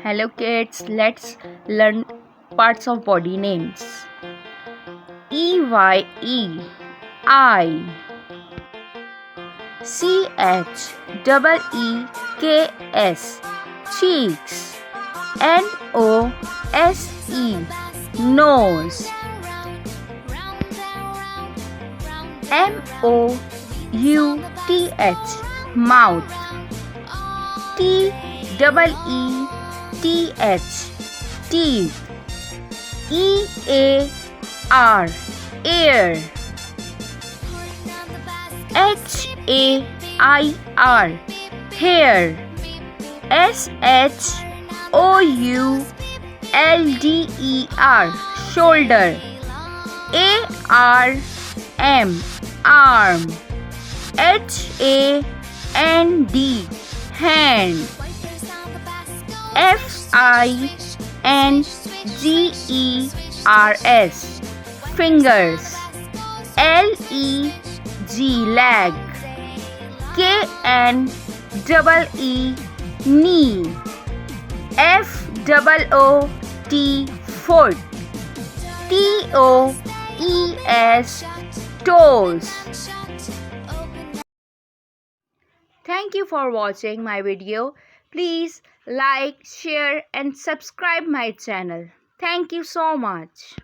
Hello kids, let's learn parts of body names. EYE, eye. CHEEKS, cheeks. NOSE, nose. MOUTH, mouth. TEETH, teeth. EAR, ear. HAIR, hair. SHOULDER, shoulder. ARM, arm. HAND, hand. FINGERS, fingers. LEG, leg. KNEE, knee. FOOT, foot. TOES, toes. Thank you for watching my video. Please like, share and subscribe my channel. Thank you so much.